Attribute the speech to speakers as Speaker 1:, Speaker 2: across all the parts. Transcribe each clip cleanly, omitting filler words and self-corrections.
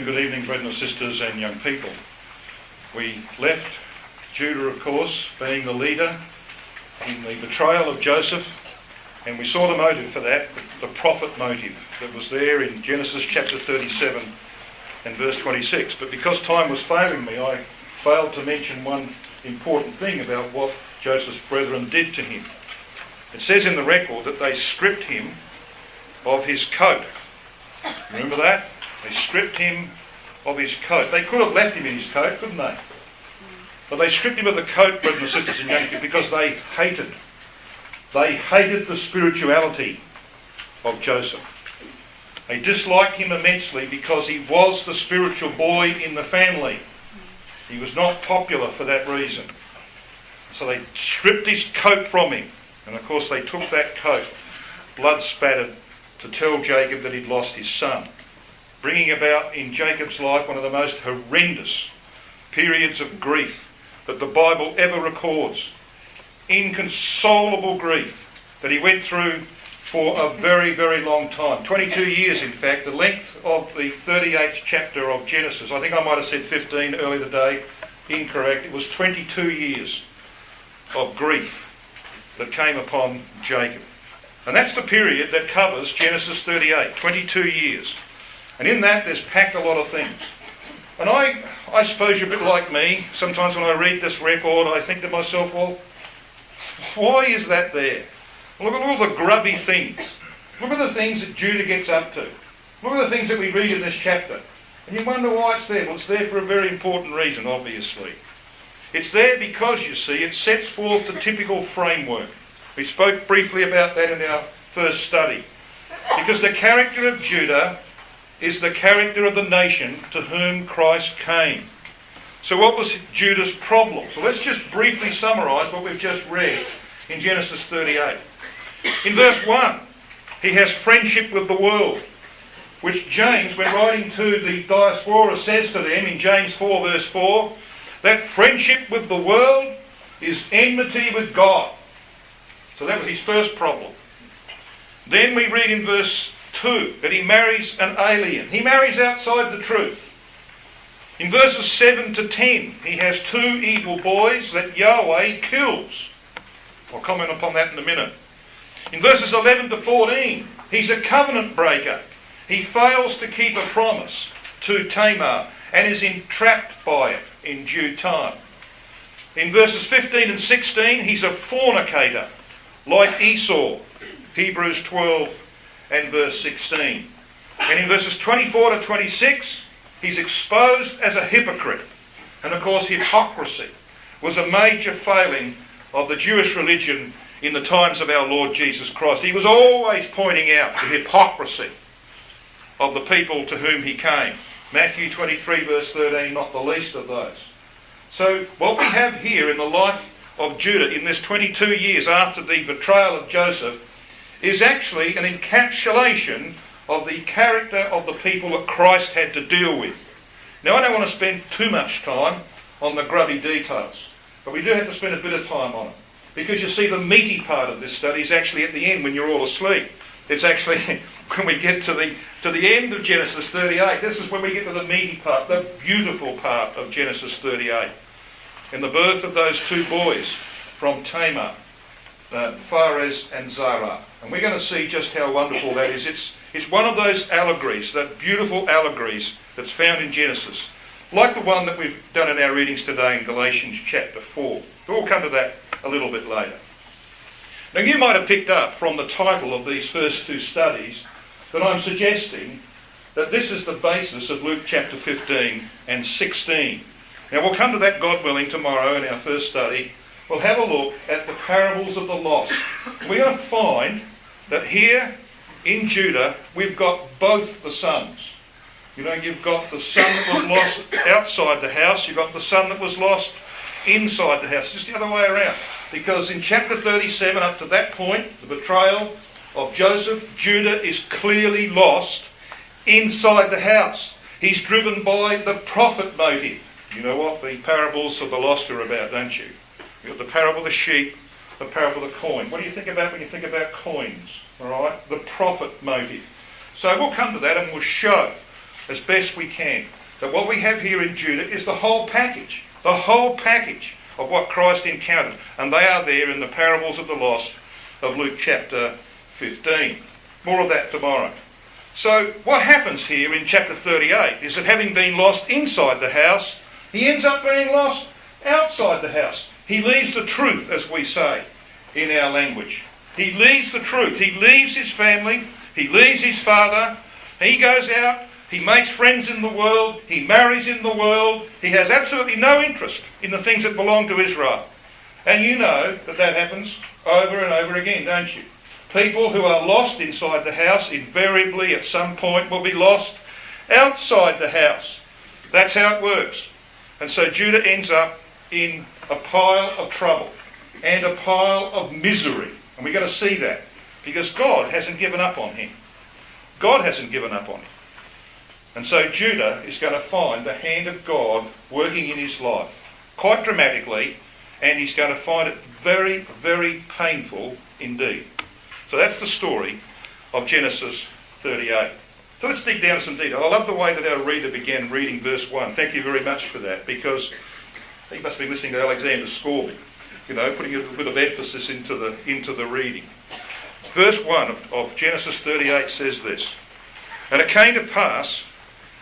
Speaker 1: good evening, brethren and sisters and young people. We left Judah, of course, being the leader in the betrayal of Joseph, and we saw the motive for that, the prophet motive that was there in Genesis chapter 37 and verse 26. But because time was failing me, I failed to mention one important thing about what Joseph's brethren did to him. It says in the record that they stripped him of his coat. Remember that? They stripped him of his coat. They could have left him in his coat, couldn't they? But they stripped him of the coat, brothers and sisters and young people, because they hated the spirituality of Joseph. They disliked him immensely because he was the spiritual boy in the family. He was not popular for that reason. So they stripped his coat from him. And of course they took that coat, blood spattered, to tell Jacob that he'd lost his son, bringing about in Jacob's life one of the most horrendous periods of grief that the Bible ever records. Inconsolable grief that he went through for a very, very long time. 22 years, in fact, the length of the 38th chapter of Genesis. I think I might have said 15 earlier today. Incorrect. It was 22 years of grief that came upon Jacob. And that's the period that covers Genesis 38, 22 years. And in that there's packed a lot of things. And I suppose you're a bit like me. Sometimes when I read this record I think to myself, well, why is that there? Look at all the grubby things. Look at the things that Judah gets up to. Look at the things that we read in this chapter. And you wonder why it's there. Well, it's there for a very important reason, obviously. It's there because, you see, it sets forth the typical framework. We spoke briefly about that in our first study. Because the character of Judah is the character of the nation to whom Christ came. So what was Judah's problem? So let's just briefly summarise what we've just read in Genesis 38. In verse 1, he has friendship with the world, which James, when writing to the diaspora, says to them in James 4 verse 4, that friendship with the world is enmity with God. So that was his first problem. Then we read in verse 2 that he marries an alien. He marries outside the truth. In verses 7 to 10, he has two evil boys that Yahweh kills. I'll comment upon that in a minute. In verses 11 to 14, he's a covenant breaker. He fails to keep a promise to Tamar and is entrapped by it in due time. In verses 15 and 16, he's a fornicator, like Esau, Hebrews 12 and verse 16. And in verses 24 to 26, he's exposed as a hypocrite. And of course, hypocrisy was a major failing of the Jewish religion in the times of our Lord Jesus Christ. He was always pointing out the hypocrisy of the people to whom he came. Matthew 23 verse 13, not the least of those. So what we have here in the life of Judah in this 22 years after the betrayal of Joseph is actually an encapsulation of the character of the people that Christ had to deal with. Now I don't want to spend too much time on the grubby details, but we do have to spend a bit of time on it. Because you see, the meaty part of this study is actually at the end when you're all asleep. It's actually when we get to the end of Genesis 38. This is when we get to the meaty part, the beautiful part of Genesis 38. And the birth of those two boys from Tamar, Pharez and Zara. And we're going to see just how wonderful that is. It's one of those allegories, that beautiful allegories that's found in Genesis. Like the one that we've done in our readings today in Galatians chapter 4. We'll come to that a little bit later. Now you might have picked up from the title of these first two studies that I'm suggesting that this is the basis of Luke chapter 15 and 16. Now we'll come to that, God willing, tomorrow in our first study. We'll have a look at the parables of the lost. We're going to find that here in Judah we've got both the sons. You know, you've got the son that was lost outside the house, you've got the son that was lost inside the house. Just the other way around. Because in chapter 37, up to that point, the betrayal of Joseph, Judah is clearly lost inside the house. He's driven by the prophet motive. You know what the parables of the lost are about, don't you? You've got the parable of the sheep, the parable of the coin. What do you think about when you think about coins? All right, the prophet motive. So we'll come to that and we'll show as best we can that what we have here in Judah is the whole package of what Christ encountered. And they are there in the parables of the lost of Luke chapter 15. More of that tomorrow. So what happens here in chapter 38 is that having been lost inside the house, he ends up being lost outside the house. He leaves the truth, as we say in our language. He leaves the truth. He leaves his family. He leaves his father. He goes out. He makes friends in the world. He marries in the world. He has absolutely no interest in the things that belong to Israel. And you know that that happens over and over again, don't you? People who are lost inside the house invariably at some point will be lost outside the house. That's how it works. And so Judah ends up in a pile of trouble and a pile of misery. And we're going to see that because God hasn't given up on him. God hasn't given up on him. And so Judah is going to find the hand of God working in his life quite dramatically, and he's going to find it very, very painful indeed. So that's the story of Genesis 38. So let's dig down to some detail. I love the way that our reader began reading verse 1. Thank you very much for that, because he must be listening to Alexander Scorby, putting a bit of emphasis into the reading. Verse 1 of Genesis 38 says this: "And it came to pass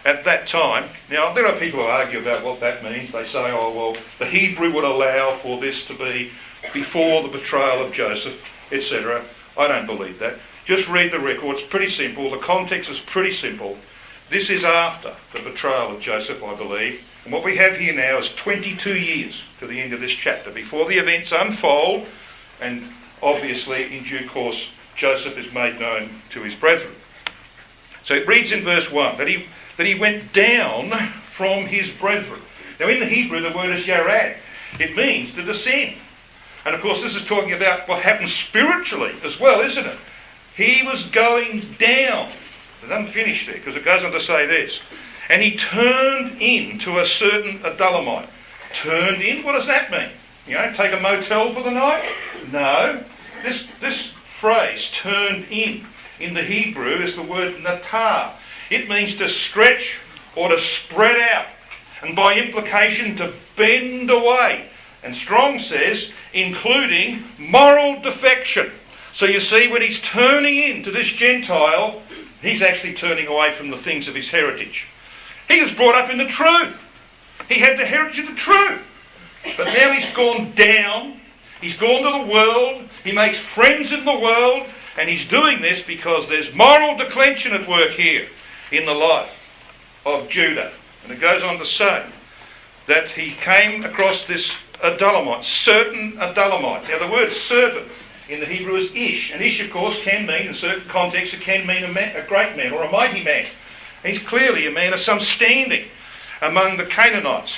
Speaker 1: at that time," now there are people who argue about what that means. They say, oh well, the Hebrew would allow for this to be before the betrayal of Joseph, etc. I don't believe that. Just read the record. It's pretty simple. The context is pretty simple. This is after the betrayal of Joseph, I believe. And what we have here now is 22 years to the end of this chapter, before the events unfold, and obviously in due course Joseph is made known to his brethren. So it reads in verse 1 that he went down from his brethren. Now in the Hebrew the word is yarad. It means to descend. And of course this is talking about what happens spiritually as well, isn't it? He was going down. It doesn't finish there because it goes on to say this. And he turned in to a certain Adullamite. Turned in? What does that mean? Take a motel for the night? No. This phrase, turned in the Hebrew is the word natar. It means to stretch or to spread out, and by implication to bend away. And Strong says, including moral defection. So you see, when he's turning in to this Gentile, he's actually turning away from the things of his heritage. He was brought up in the truth. He had the heritage of the truth. But now he's gone down. He's gone to the world. He makes friends in the world. And he's doing this because there's moral declension at work here in the life of Judah. And it goes on to say that he came across this Adullamite, certain Adullamite. Now the word certain in the Hebrew is ish. And ish, of course, can mean, in certain contexts, it can mean a great man or a mighty man. He's clearly a man of some standing among the Canaanites.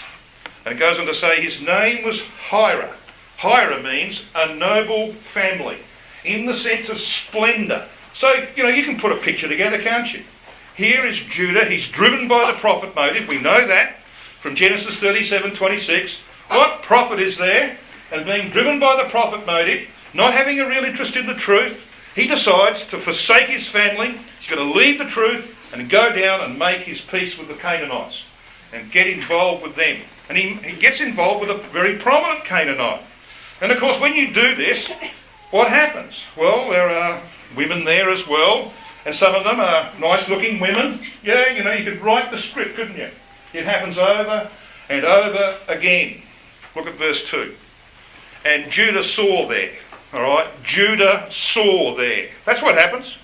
Speaker 1: And it goes on to say his name was Hira. Hira means a noble family, in the sense of splendour. So, you can put a picture together, can't you? Here is Judah. He's driven by the prophet motive. We know that from Genesis 37:26. What prophet is there? And being driven by the prophet motive, not having a real interest in the truth, he decides to forsake his family. He's going to leave the truth and go down and make his peace with the Canaanites and get involved with them. And he gets involved with a very prominent Canaanite. And of course, when you do this, what happens? Well, there are women there as well, and some of them are nice-looking women. Yeah, you could write the script, couldn't you? It happens over and over again. Look at verse 2. And Judah saw there. All right? Judah saw there. That's what happens.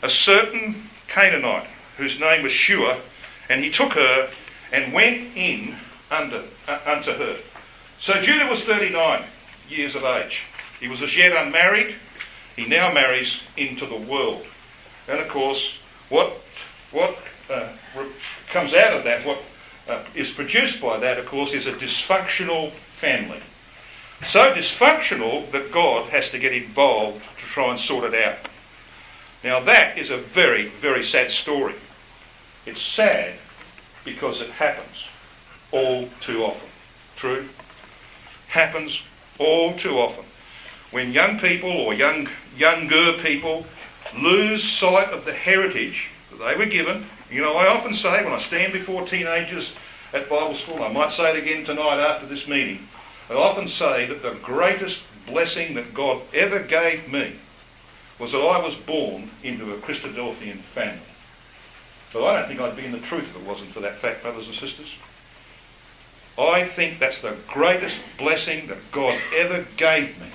Speaker 1: A certain Canaanite, whose name was Shua, and he took her and went in unto her. So Judah was 39 years of age. He was as yet unmarried. He now marries into the world. And of course, what comes out of that, what is produced by that, of course, is a dysfunctional family. So dysfunctional that God has to get involved to try and sort it out. Now that is a very, very sad story. It's sad because it happens all too often. True? Happens all too often. When young people or younger people lose sight of the heritage that they were given You know, I often say when I stand before teenagers at Bible school, I might say it again tonight after this meeting, I often say that the greatest blessing that God ever gave me was that I was born into a Christadelphian family. But I don't think I'd be in the truth if it wasn't for that fact, brothers and sisters. I think that's the greatest blessing that God ever gave me.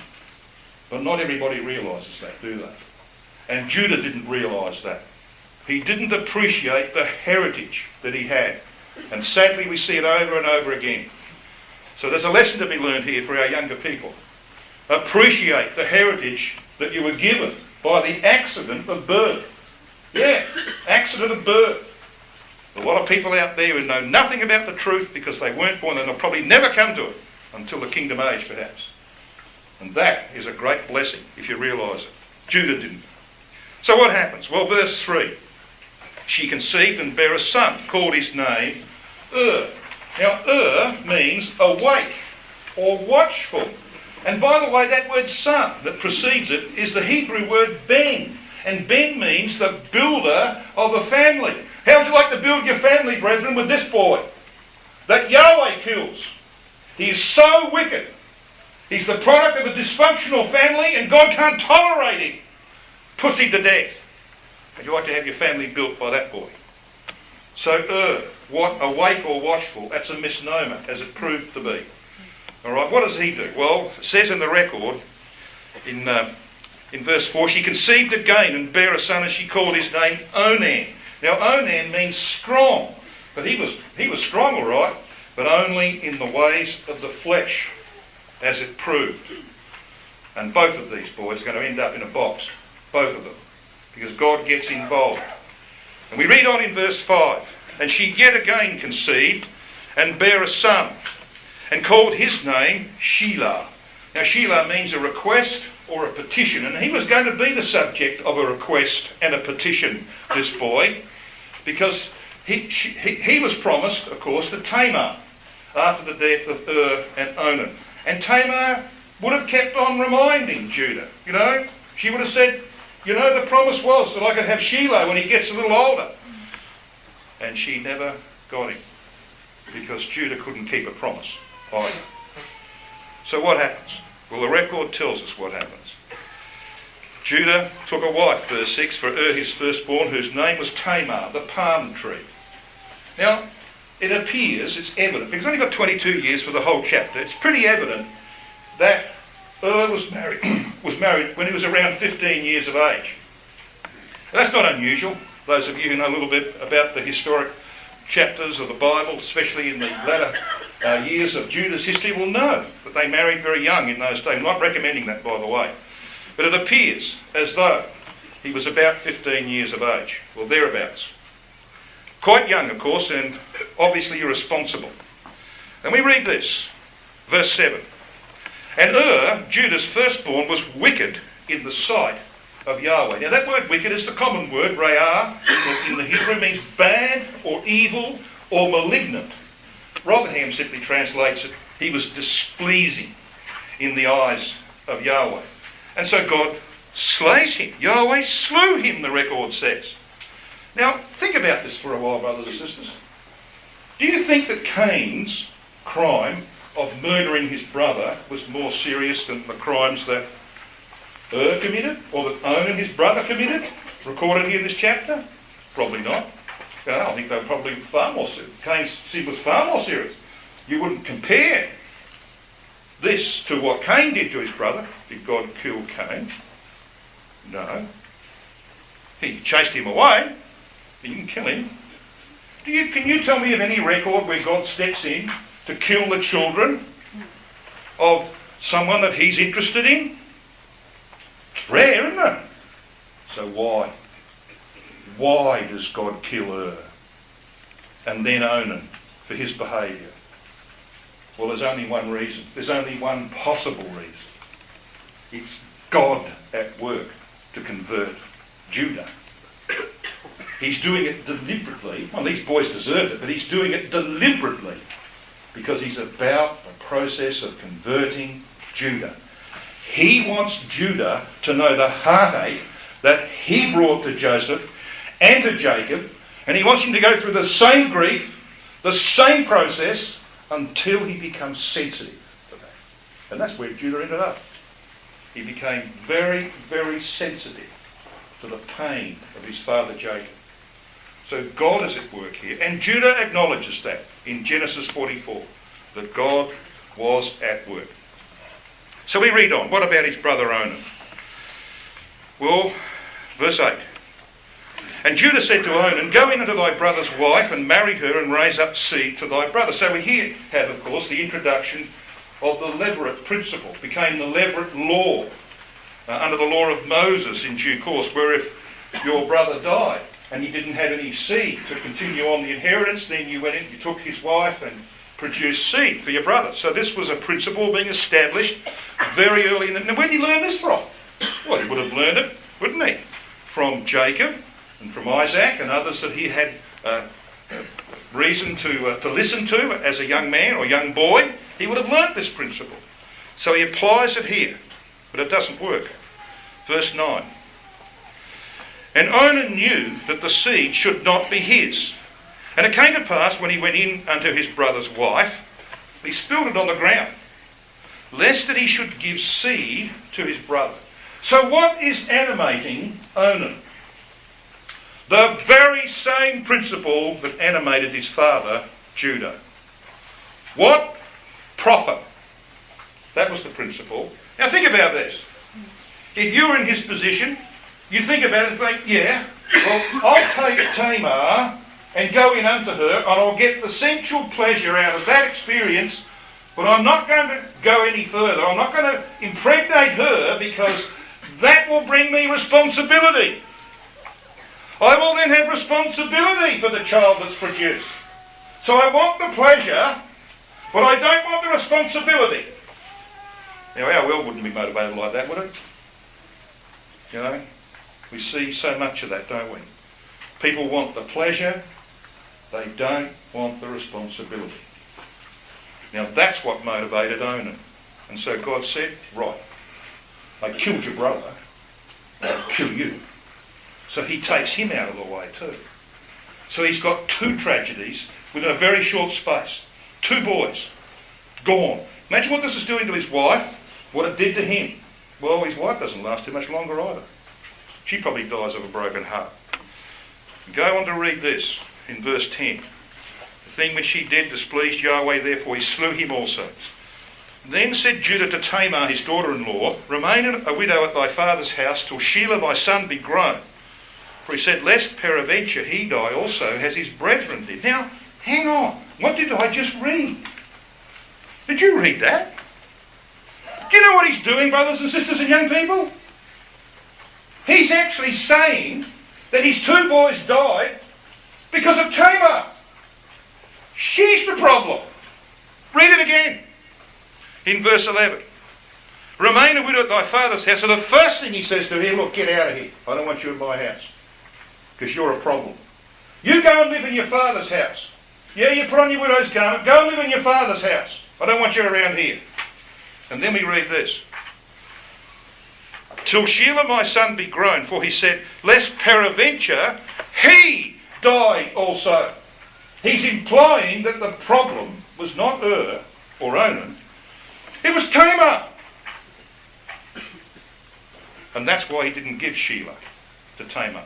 Speaker 1: But not everybody realises that, do they? And Judah didn't realise that. He didn't appreciate the heritage that he had. And sadly we see it over and over again. So there's a lesson to be learned here for our younger people. Appreciate the heritage that you were given by the accident of birth. Yeah, accident of birth. A lot of people out there who know nothing about the truth because they weren't born, and they'll probably never come to it until the kingdom age perhaps. And that is a great blessing if you realise it. Judah didn't. So what happens? Well, verse 3. She conceived and bare a son, called his name Now, means awake or watchful. And by the way, that word son that precedes it is the Hebrew word ben. And ben means the builder of a family. How would you like to build your family, brethren, with this boy that Yahweh kills? He is so wicked. He's the product of a dysfunctional family and God can't tolerate him. Puts him to death. Would you like to have your family built by that boy? So, what awake or watchful, that's a misnomer, as it proved to be. All right, what does he do? Well, it says in the record, in verse 4, she conceived again and bare a son, and she called his name Onan. Now, Onan means strong, but he was strong, all right, but only in the ways of the flesh, as it proved. And both of these boys are going to end up in a box, both of them, because God gets involved. And we read on in verse 5, and she yet again conceived and bare a son, and called his name Shelah. Now, Shelah means a request or a petition, and he was going to be the subject of a request and a petition, this boy, because he was promised, of course, to Tamar after the death of and Onan. And Tamar would have kept on reminding Judah, you know. She would have said, you know, the promise was that I could have Shelah when he gets a little older. And she never got him, because Judah couldn't keep a promise either. So what happens? Well, the record tells us what happens. Judah took a wife, verse 6, for his firstborn, whose name was Tamar, the palm tree. Now, it appears, it's evident, because he's only got 22 years for the whole chapter, it's pretty evident that was married when he was around 15 years of age. And that's not unusual. Those of you who know a little bit about the historic chapters of the Bible, especially in the latter years of Judah's history, will know that they married very young in those days. I'm not recommending that, by the way. But it appears as though he was about 15 years of age, or thereabouts. Quite young, of course, and obviously irresponsible. And we read this, verse 7. And Judah's firstborn, was wicked in the sight of Yahweh. Now that word wicked is the common word, re'ah, in the Hebrew means bad or evil or malignant. Rotherham simply translates it, he was displeasing in the eyes of Yahweh. And so God slays him. Yahweh slew him, the record says. Now, think about this for a while, brothers and sisters. Do you think that Cain's crime of murdering his brother was more serious than the crimes that committed, or that Onan, his brother, committed, recorded here in this chapter? Probably not. I think they were probably far more serious. Cain's sin was far more serious. You wouldn't compare this to what Cain did to his brother. Did God kill Cain? No. He chased him away. He didn't kill him. Can you tell me of any record where God steps in to kill the children of someone that he's interested in? It's rare, isn't it? So why? Why does God kill and then Onan for his behaviour? Well, there's only one reason. There's only one possible reason. It's God at work to convert Judah. He's doing it deliberately. Well, these boys deserved it, but he's doing it deliberately because he's about the process of converting Judah. He wants Judah to know the heartache that he brought to Joseph and to Jacob, And he wants him to go through the same grief, the same process, until he becomes sensitive to that. And that's where Judah ended up. He became very, very sensitive to the pain of his father Jacob. So God is at work here. And Judah acknowledges that in Genesis 44, that God was at work. So we read on. What about his brother Onan? Well, verse 8. And Judah said to Onan, go in unto thy brother's wife and marry her and raise up seed to thy brother. So we here have, of course, the introduction of the levirate principle. Became the levirate law under the law of Moses in due course, where if your brother died and he didn't have any seed to continue on the inheritance, then you went in, you took his wife and produced seed for your brother. So this was a principle being established very early in the... Now where did he learn this from? Well, he would have learned it, wouldn't he? From Jacob and from Isaac and others that he had reason to listen to as a young man or young boy. He would have learnt this principle. So he applies it here, but it doesn't work. Verse 9. And Onan knew that the seed should not be his. And it came to pass when he went in unto his brother's wife, he spilled it on the ground, lest that he should give seed to his brother. So what is animating Onan? The very same principle that animated his father, Judah. What? Profit. That was the principle. Now think about this. If you're in his position, you think about it and think, yeah, well, I'll take Tamar and go in unto her and I'll get the sensual pleasure out of that experience, but I'm not going to go any further. I'm not going to impregnate her because that will bring me responsibility. I will then have responsibility for the child that's produced. So I want the pleasure, but I don't want the responsibility. Now our world wouldn't be motivated like that, would it? You know, we see so much of that, don't we? People want the pleasure, they don't want the responsibility. Now that's what motivated Onan. And so God said, right, I killed your brother, I'll kill you. So he takes him out of the way too. So he's got two tragedies within a very short space. Two boys, gone. Imagine what this is doing to his wife, what it did to him. Well, his wife doesn't last too much longer either. She probably dies of a broken heart. Go on to read this in verse 10. The thing which he did displeased Yahweh, therefore he slew him also. Then said Judah to Tamar, his daughter-in-law, remain a widow at thy father's house till Shelah my son be grown. For he said, lest peradventure he die also, as his brethren did. Now, hang on. What did I just read? Did you read that? Do you know what he's doing, brothers and sisters and young people? He's actually saying that his two boys died because of Tamar. She's the problem. Read it again. In verse 11. Remain a widow at thy father's house. So the first thing he says to him, look, get out of here. I don't want you in my house. Because you're a problem. You go and live in your father's house. Yeah, you put on your widow's garment. Go and live in your father's house. I don't want you around here. And then we read this. Till Shelah my son be grown, for he said, lest peradventure he die also. He's implying that the problem was not or Onan, it was Tamar. And that's why he didn't give Shelah to Tamar.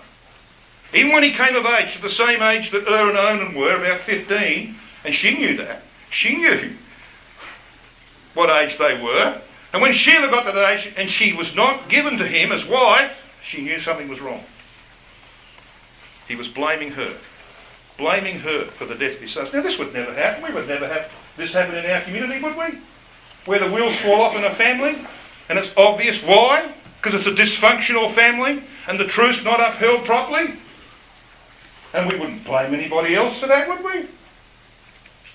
Speaker 1: Even when he came of age, at the same age that and Onan were, about 15, and she knew that. She knew what age they were. And when Shelah got to that age and she was not given to him as wife, she knew something was wrong. He was blaming her for the death of his sons. Now this would never happen. We would never have this happen in our community, would we? Where the wheels fall off in a family, and it's obvious why, because it's a dysfunctional family, and the truth's not upheld properly. And we wouldn't blame anybody else for that, would we?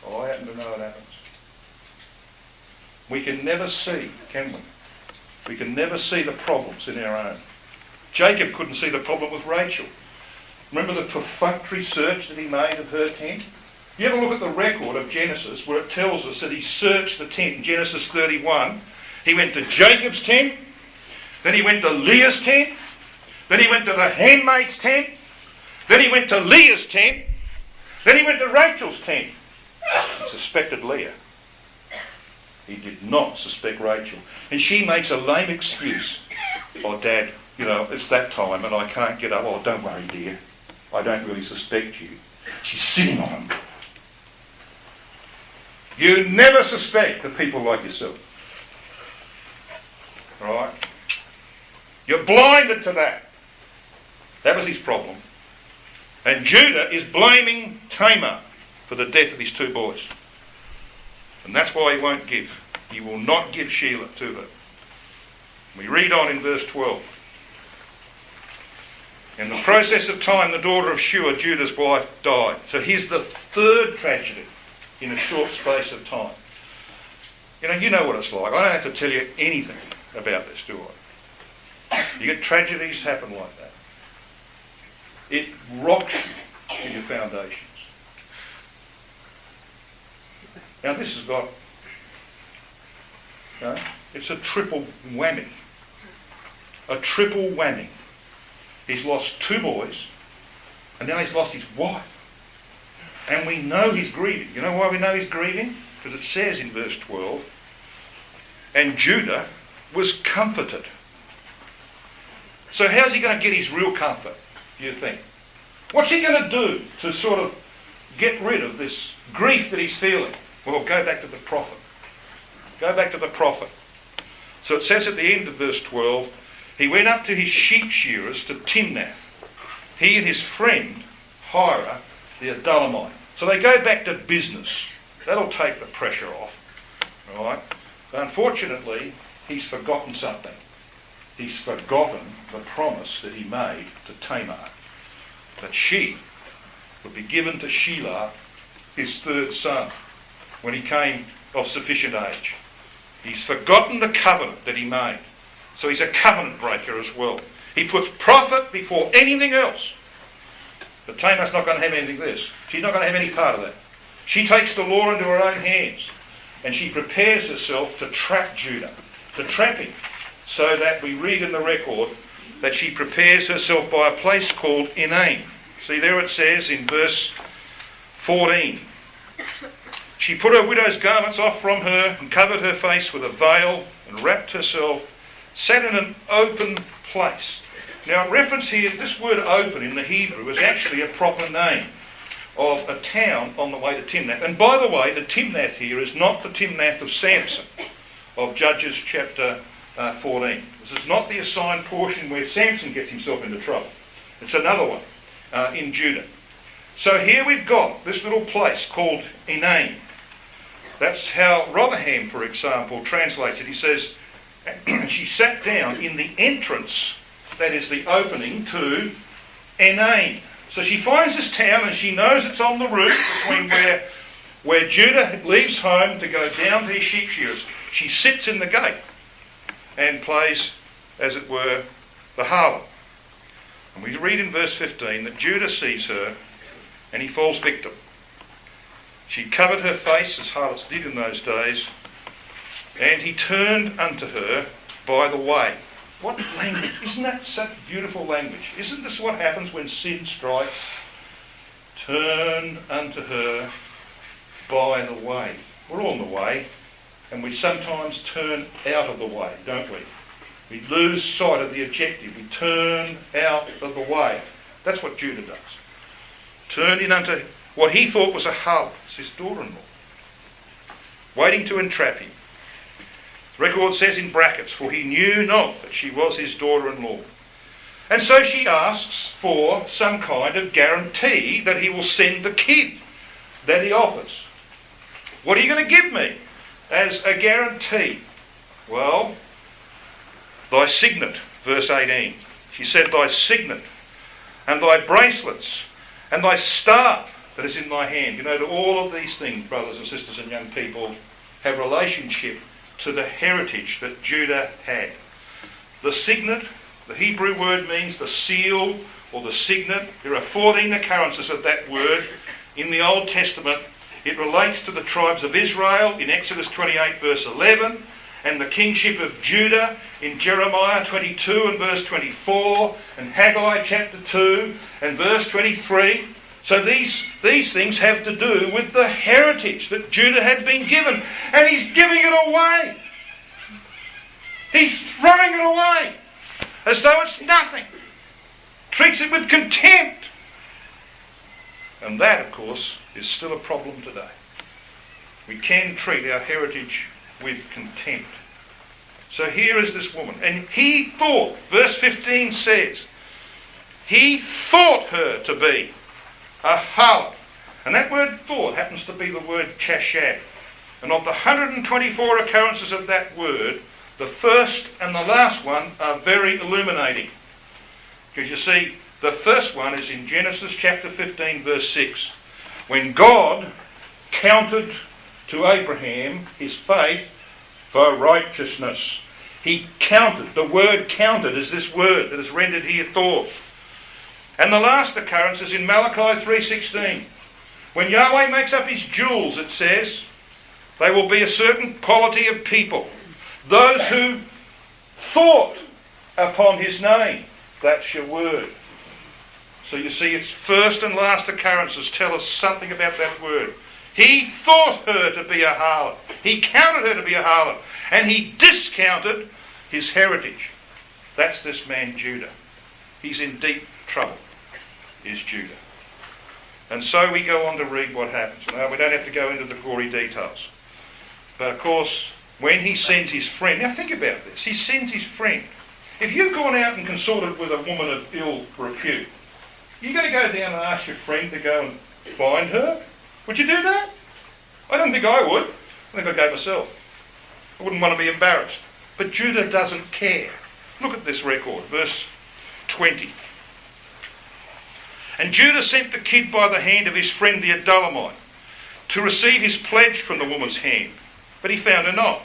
Speaker 1: Oh, I happen to know it happens. We can never see, can we? We can never see the problems in our own. Jacob couldn't see the problem with Rachel. Remember the perfunctory search that he made of her tent? You ever look at the record of Genesis where it tells us that he searched the tent in Genesis 31. He went to Jacob's tent, then he went to Leah's tent, then he went to the handmaid's tent, Then he went to Leah's tent. Then he went to Rachel's tent. He suspected Leah. He did not suspect Rachel. And she makes a lame excuse. Oh, Dad, it's that time and I can't get up. Oh, don't worry, dear. I don't really suspect you. She's sitting on him. You never suspect the people like yourself. Right? You're blinded to that. That was his problem. And Judah is blaming Tamar for the death of his 2 boys. And that's why he won't give. He will not give Shelah to her. We read on in verse 12. In the process of time, the daughter of Shua, Judah's wife, died. So here's the 3rd tragedy in a short space of time. You know what it's like. I don't have to tell you anything about this, do I? You get tragedies happen like that. It rocks you to your foundations. Now this has got, it's a triple whammy. A triple whammy. He's lost 2 boys, and now he's lost his wife. And we know he's grieving. You know why we know he's grieving? Because it says in verse 12, and Judah was comforted. So how's he going to get his real comfort, do you think? What's he going to do to sort of get rid of this grief that he's feeling? Well, go back to the prophet. Go back to the prophet. So it says at the end of verse 12, he went up to his sheep shearers to Timnath, he and his friend Hira the Adullamite. So they go back to business. That'll take the pressure off. Right? But unfortunately, he's forgotten something. He's forgotten the promise that he made to Tamar, that she would be given to Shelah, his 3rd son, when he came of sufficient age. He's forgotten the covenant that he made. So he's a covenant breaker as well. He puts profit before anything else. But Tamar's not going to have anything of this. She's not going to have any part of that. She takes the law into her own hands and she prepares herself to trap Judah, to trap him, so that we read in the record that she prepares herself by a place called Enaim. See, there it says in verse 14, she put her widow's garments off from her and covered her face with a veil and wrapped herself, sat in an open place. Now, reference here, this word open in the Hebrew is actually a proper name of a town on the way to Timnath. And by the way, the Timnath here is not the Timnath of Samson of Judges chapter 14. This is not the assigned portion where Samson gets himself into trouble. It's another one in Judah. So here we've got this little place called Enaim. That's how Rotherham, for example, translates it. He says, she sat down in the entrance, that is the opening, to Enaim. So she finds this town and she knows it's on the route between where Judah leaves home to go down to his sheep shearers. She sits in the gate and plays, as it were, the harlot. And we read in verse 15 that Judah sees her and he falls victim. She covered her face, as harlots did in those days, and he turned unto her by the way. What language? Isn't that such beautiful language? Isn't this what happens when sin strikes? Turned unto her by the way. We're all in the way, and we sometimes turn out of the way, don't we? We lose sight of the objective. We turn out of the way. That's what Judah does. Turned in unto what he thought was a harlot, his daughter-in-law, waiting to entrap him. The record says in brackets, for he knew not that she was his daughter-in-law. And so she asks for some kind of guarantee that he will send the kid that he offers. What are you going to give me as a guarantee? Well, thy signet, verse 18. She said, thy signet, and thy bracelets, and thy staff that is in thy hand. You know, to all of these things, brothers and sisters and young people, have relationship to the heritage that Judah had. The signet, the Hebrew word means the seal or the signet. There are 14 occurrences of that word in the Old Testament. It relates to the tribes of Israel in Exodus 28 verse 11, and the kingship of Judah in Jeremiah 22 and verse 24, and Haggai chapter 2 and verse 23. So these things have to do with the heritage that Judah had been given, and he's giving it away. He's throwing it away as though it's nothing. Treats it with contempt. And that, of course, is still a problem today. We can treat our heritage with contempt. So here is this woman, and he thought, verse 15 says, he thought her to be a harlot. And that word thought happens to be the word chashad. And of the 124 occurrences of that word, the first and the last one are very illuminating. Because you see, the first one is in Genesis chapter 15 verse 6. When God counted to Abraham his faith for righteousness. He counted. The word counted is this word that is rendered here thought. And the last occurrence is in Malachi 3:16. When Yahweh makes up his jewels, it says, they will be a certain quality of people. Those who thought upon his name. That's your word. So you see, its first and last occurrences tell us something about that word. He thought her to be a harlot. He counted her to be a harlot. And he discounted his heritage. That's this man Judah. He's in deep trouble, is Judah. And so we go on to read what happens. Now, we don't have to go into the gory details. But of course, when he sends his friend... Now think about this. He sends his friend. If you've gone out and consorted with a woman of ill repute, you're going to go down and ask your friend to go and find her? Would you do that? I don't think I would. I think I'd go myself. I wouldn't want to be embarrassed. But Judah doesn't care. Look at this record, verse 20. And Judah sent the kid by the hand of his friend the Adullamite to receive his pledge from the woman's hand, but he found her not.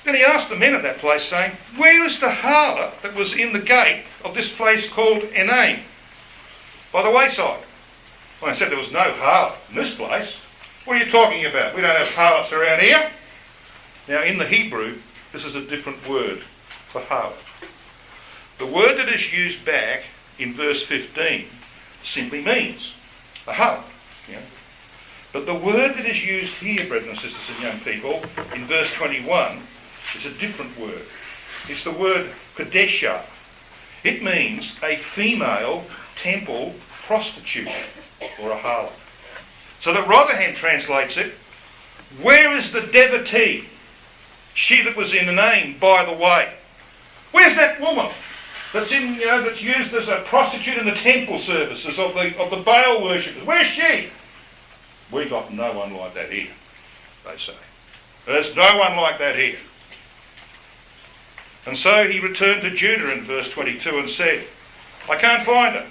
Speaker 1: Then he asked the men at that place, saying, where is the harlot that was in the gate of this place called Enaim, by the wayside? Well, I said there was no harlot in this place. What are you talking about? We don't have harlots around here. Now, in the Hebrew, this is a different word for harlot. The word that is used back in verse 15 simply means a harlot. You know? But the word that is used here, brethren and sisters and young people, in verse 21, is a different word. It's the word Kadesha. It means a female temple prostitute or a harlot. So that Rotherham translates it, where is the devotee? She that was in the name by the way. Where's that woman that's that's used as a prostitute in the temple services of the Baal worshippers? Where's she? We got no one like that here, they say. There's no one like that here. And so he returned to Judah in verse 22 and said, I can't find her.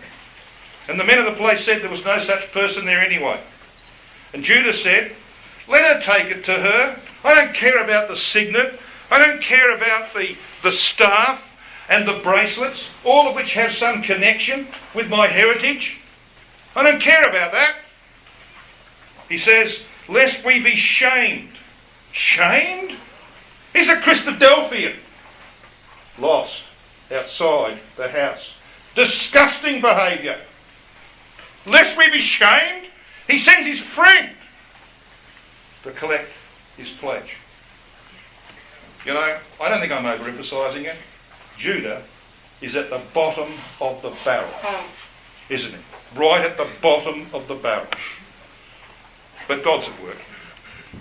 Speaker 1: And the men of the place said there was no such person there anyway. And Judah said, let her take it to her. I don't care about the signet. I don't care about the staff and the bracelets, all of which have some connection with my heritage. I don't care about that. He says, lest we be shamed. Shamed? He's a Christadelphian. Lost outside the house. Disgusting behaviour. Lest we be shamed, he sends his friend to collect his pledge. You know, I don't think I'm overemphasising it. Judah is at the bottom of the barrel, isn't he? Right at the bottom of the barrel. But God's at work.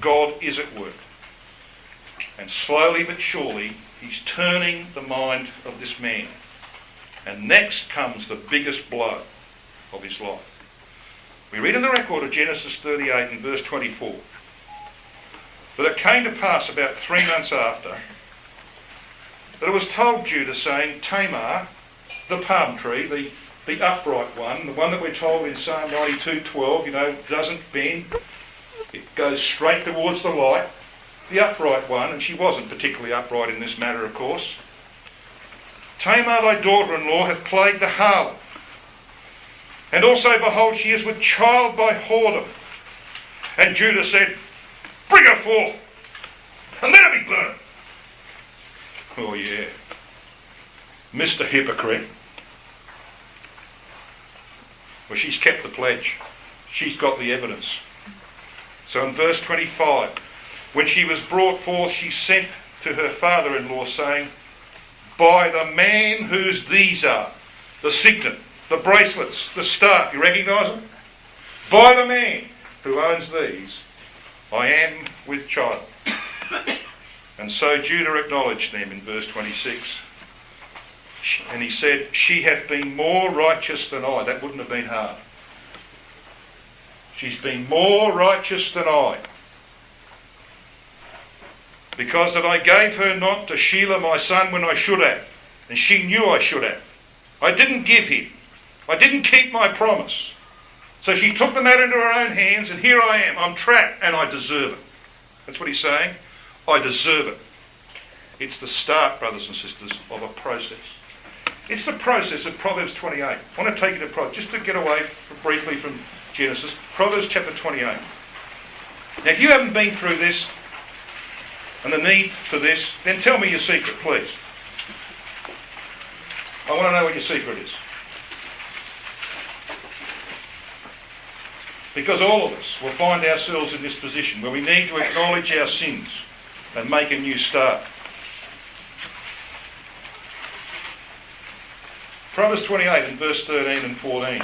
Speaker 1: God is at work. And slowly but surely, he's turning the mind of this man. And next comes the biggest blow of his life. We read in the record of Genesis 38 and verse 24. But it came to pass about 3 months after that it was told Judah, saying, Tamar, the palm tree, the upright one, the one that we're told in Psalm 92:12, doesn't bend, it goes straight towards the light, the upright one, and she wasn't particularly upright in this matter, of course. Tamar, thy daughter-in-law, hath played the harlot. And also, behold, she is with child by whoredom. And Judah said, bring her forth, and let her be burnt. Oh yeah. Mr. Hypocrite. Well, she's kept the pledge. She's got the evidence. So in verse 25, when she was brought forth, she sent to her father-in-law, saying, by the man whose these are, the signet, the bracelets, the staff, you recognise them? By the man who owns these, I am with child. And so Judah acknowledged them in verse 26. And he said, she hath been more righteous than I. That wouldn't have been hard. She's been more righteous than I. Because that I gave her not to Shelah my son when I should have. And she knew I should have. I didn't give him. I didn't keep my promise. So she took the matter into her own hands, and here I am. I'm trapped, and I deserve it. That's what he's saying. I deserve it. It's the start, brothers and sisters, of a process. It's the process of Proverbs 28. I want to take you to Proverbs, just to get away briefly from Genesis. Proverbs chapter 28. Now, if you haven't been through this, and the need for this, then tell me your secret, please. I want to know what your secret is. Because all of us will find ourselves in this position where we need to acknowledge our sins and make a new start. Proverbs 28 in verse 13 and 14.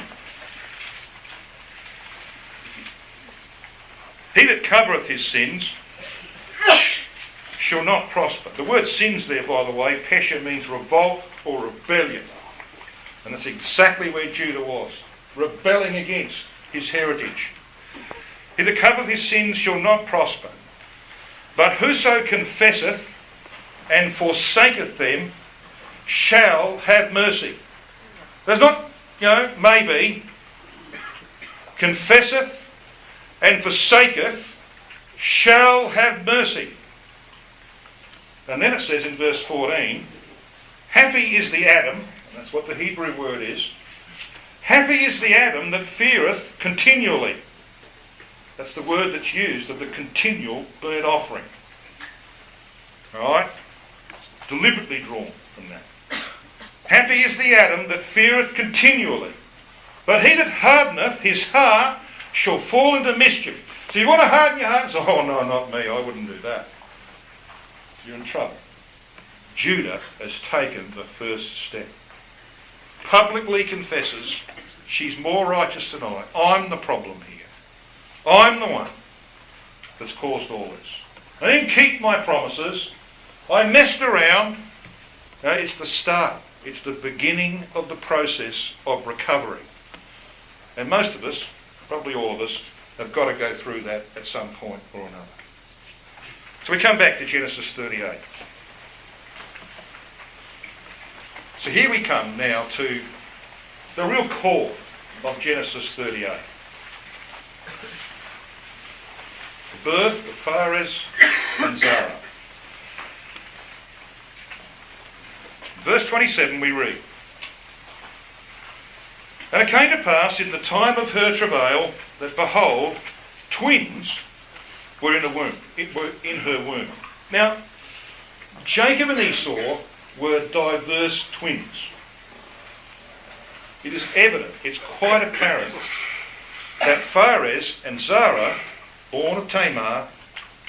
Speaker 1: He that covereth his sins shall not prosper. The word sins there, by the way, pesha means revolt or rebellion. And that's exactly where Judah was, rebelling against his heritage. He that covereth his sins shall not prosper. But whoso confesseth and forsaketh them shall have mercy. There's not, maybe. Confesseth and forsaketh shall have mercy. And then it says in verse 14, happy is the Adam, and that's what the Hebrew word is, happy is the Adam that feareth continually. That's the word that's used of the continual burnt offering. Alright? It's deliberately drawn from that. Happy is the Adam that feareth continually. But he that hardeneth his heart shall fall into mischief. So you want to harden your heart and say, oh no, not me, I wouldn't do that. You're in trouble. Judah has taken the first step. Publicly confesses, she's more righteous than I. I'm the problem here. I'm the one that's caused all this. I didn't keep my promises. I messed around. No, it's the start. It's the beginning of the process of recovery. And most of us, probably all of us, have got to go through that at some point or another. So we come back to Genesis 38. So here we come now to the real core of Genesis 38. The birth of Phares and Zara. Verse 27 we read, and it came to pass in the time of her travail that, behold, twins were in her womb. Now, Jacob and Esau were diverse twins. It is evident, it's quite apparent, that Phares and Zara, born of Tamar,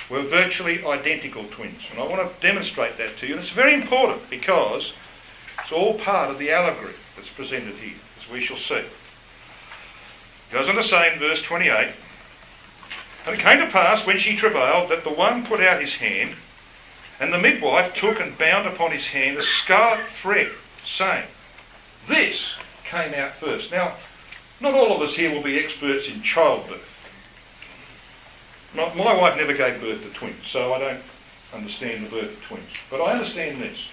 Speaker 1: were virtually identical twins. And I want to demonstrate that to you. And it's very important because it's all part of the allegory that's presented here, as we shall see. It goes on to say in verse 28, and it came to pass when she travailed that the one put out his hand, and the midwife took and bound upon his hand a scarlet thread, saying, this came out first. Now, not all of us here will be experts in childbirth. My wife never gave birth to twins, so I don't understand the birth of twins. But I understand this,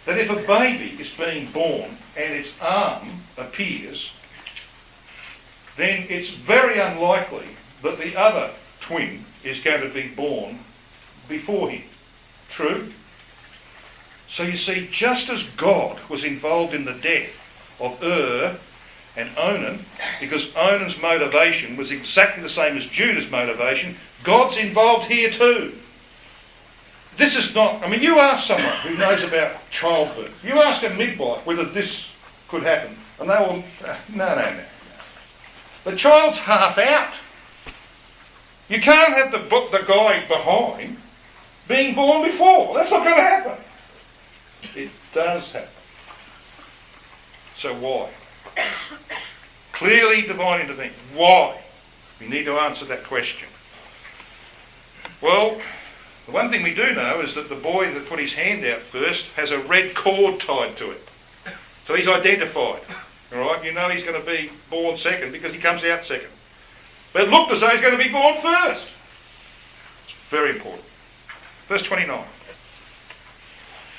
Speaker 1: that if a baby is being born and its arm appears, then it's very unlikely that the other twin is going to be born before him. True? So you see, just as God was involved in the death of and Onan, because Onan's motivation was exactly the same as Judah's motivation, God's involved here too. This is not, I mean, you ask someone who knows about childbirth, you ask a midwife whether this could happen, and they will, no. The child's half out. You can't have the guy behind being born before. That's not going to happen. It does happen. So why? Clearly divine intervention. Why? We need to answer that question. Well, the one thing we do know is that the boy that put his hand out first has a red cord tied to it. So he's identified. All right? You know he's going to be born second because he comes out second. But it looked as though he's going to be born first. It's very important. Verse 29.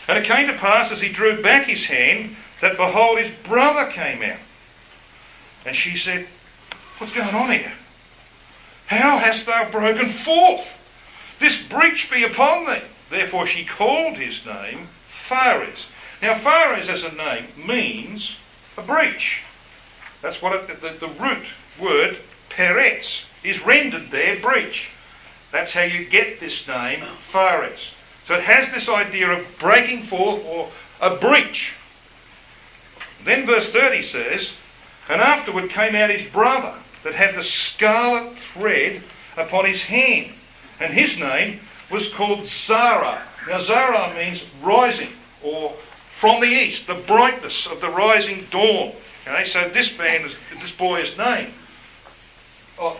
Speaker 1: And it came to pass as he drew back his hand that behold his brother came out. And she said, what's going on here? How hast thou broken forth? This breach be upon thee. Therefore she called his name Phares. Now Phares as a name means a breach. That's what the root word Peretz is rendered there, breach. That's how you get this name, Phares. So it has this idea of breaking forth or a breach. Then verse 30 says, and afterward came out his brother that had the scarlet thread upon his hand, and his name was called Zara. Now Zara means rising, or from the east, the brightness of the rising dawn. Okay, so this boy is named.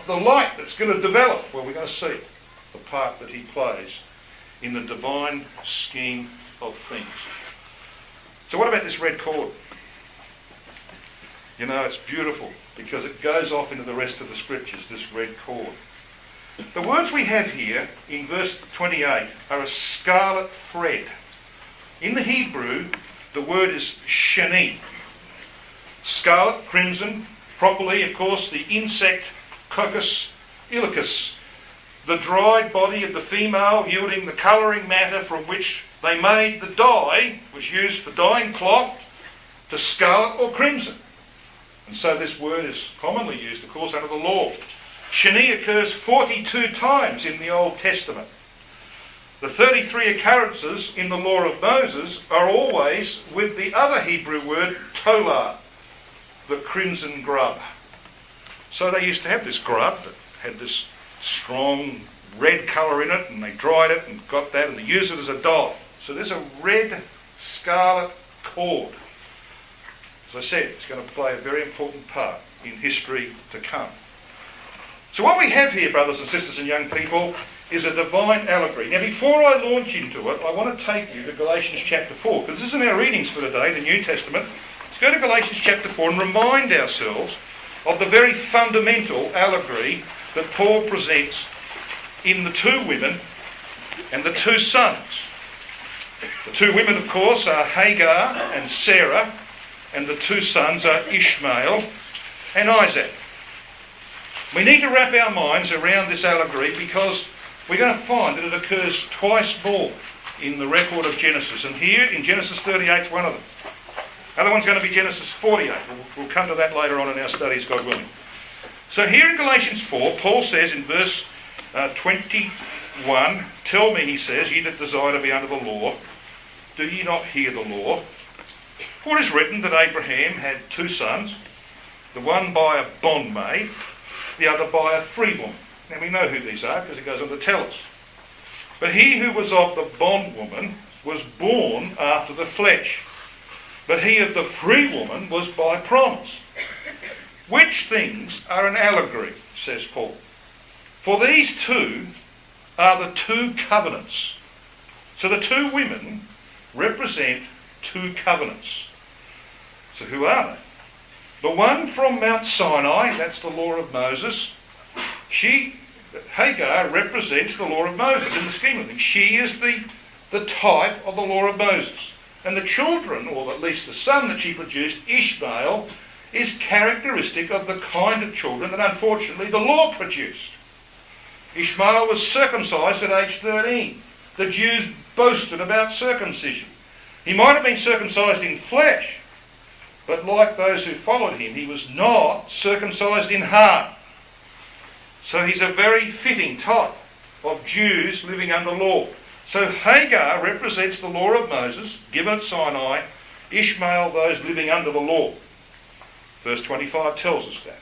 Speaker 1: The light that's going to develop, well, we're going to see the part that he plays in the divine scheme of things. So what about this red cord? You know, it's beautiful because it goes off into the rest of the scriptures, this red cord. The words we have here in verse 28 are a scarlet thread. In the Hebrew, the word is shani. Scarlet, crimson, properly, of course, the insect Coccus ilicis, the dried body of the female yielding the colouring matter from which they made the dye, was used for dyeing cloth, to scarlet or crimson. And so this word is commonly used, of course, under the law. Shani occurs 42 times in the Old Testament. The 33 occurrences in the law of Moses are always with the other Hebrew word tolar, the crimson grub. So they used to have this grub that had this strong red colour in it, and they dried it and got that, and they used it as a dye. So there's a red scarlet cord. As I said, it's going to play a very important part in history to come. So what we have here, brothers and sisters and young people, is a divine allegory. Now before I launch into it, I want to take you to Galatians chapter 4, because this is our readings for today, the New Testament. Let's go to Galatians chapter 4 and remind ourselves of the very fundamental allegory that Paul presents in the two women and the two sons. The two women, of course, are Hagar and Sarah, and the two sons are Ishmael and Isaac. We need to wrap our minds around this allegory because we're going to find that it occurs twice more in the record of Genesis. And here in Genesis 38 is one of them. The other one's going to be Genesis 48. We'll come to that later on in our studies, God willing. So here in Galatians 4, Paul says in verse 21, tell me, he says, ye that desire to be under the law, do ye not hear the law? For it is written that Abraham had two sons, the one by a bondmaid, the other by a free woman. Now we know who these are because it goes on to tell us. But he who was of the bondwoman was born after the flesh, but he of the free woman was by promise. Which things are an allegory, says Paul. For these two are the two covenants. So the two women represent two covenants. So who are they? The one from Mount Sinai, that's the law of Moses. Hagar represents the law of Moses in the scheme of things. She is the type of the law of Moses. And the children, or at least the son that she produced, Ishmael, is characteristic of the kind of children that unfortunately the law produced. Ishmael was circumcised at age 13. The Jews boasted about circumcision. He might have been circumcised in flesh, but like those who followed him, he was not circumcised in heart. So he's a very fitting type of Jews living under law. So Hagar represents the law of Moses, given at Sinai, Ishmael those living under the law. Verse 25 tells us that.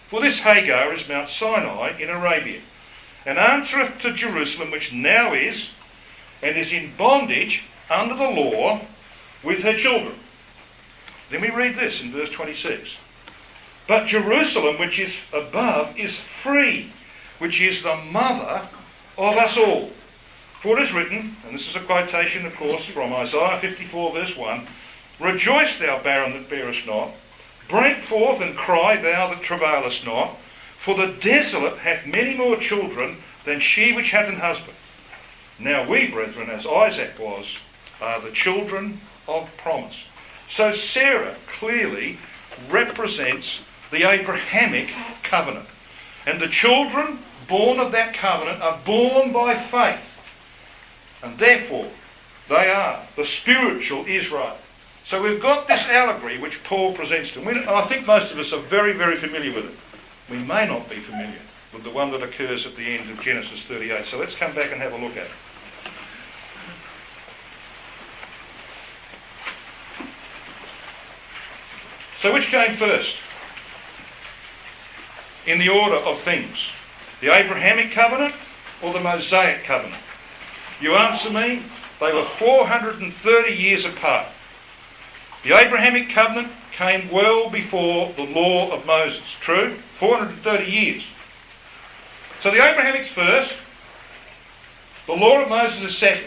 Speaker 1: For this Hagar is Mount Sinai in Arabia, and answereth to Jerusalem, which now is, and is in bondage under the law with her children. Then we read this in verse 26. But Jerusalem, which is above, is free, which is the mother of us all. For it is written, and this is a quotation, of course, from Isaiah 54, verse 1, Rejoice, thou barren that bearest not, break forth and cry, thou that travailest not, for the desolate hath many more children than she which hath an husband. Now we, brethren, as Isaac was, are the children of promise. So Sarah clearly represents the Abrahamic covenant. And the children born of that covenant are born by faith. And therefore, they are the spiritual Israel. So we've got this allegory which Paul presents to them. I think most of us are very, very familiar with it. We may not be familiar with the one that occurs at the end of Genesis 38. So let's come back and have a look at it. So which came first in the order of things? The Abrahamic covenant or the Mosaic covenant? You answer me, they were 430 years apart. The Abrahamic covenant came well before the law of Moses. True? 430 years. So the Abrahamic's first, the law of Moses is second.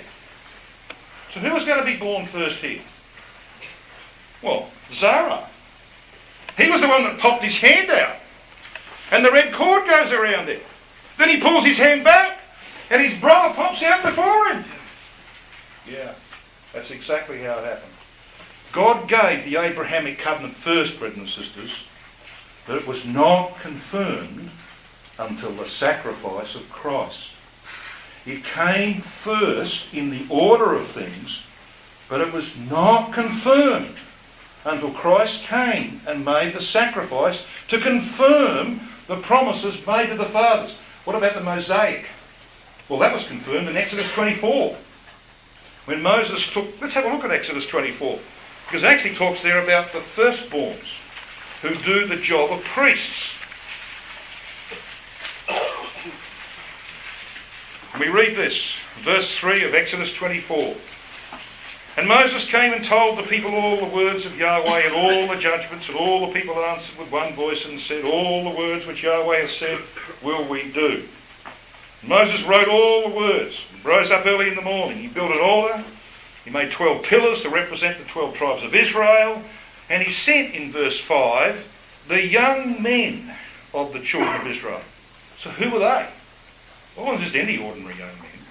Speaker 1: So who was going to be born first here? Well, Zara. He was the one that popped his hand out. And the red cord goes around it. Then he pulls his hand back and his brother pops out before him. Yeah, that's exactly how it happened. God gave the Abrahamic covenant first, brethren and sisters, but it was not confirmed until the sacrifice of Christ. It came first in the order of things, but it was not confirmed until Christ came and made the sacrifice to confirm the promises made to the fathers. What about the Mosaic? Well, that was confirmed in Exodus 24. When Moses took... Let's have a look at Exodus 24. Because it actually talks there about the firstborns who do the job of priests. And we read this, verse 3 of Exodus 24. And Moses came and told the people all the words of Yahweh and all the judgments, and all the people answered with one voice and said, All the words which Yahweh has said will we do. And Moses wrote all the words, rose up early in the morning. He built an altar. He made 12 pillars to represent the 12 tribes of Israel. And he sent, in verse 5, the young men of the children of Israel. So who were they? Well, not just any ordinary young men.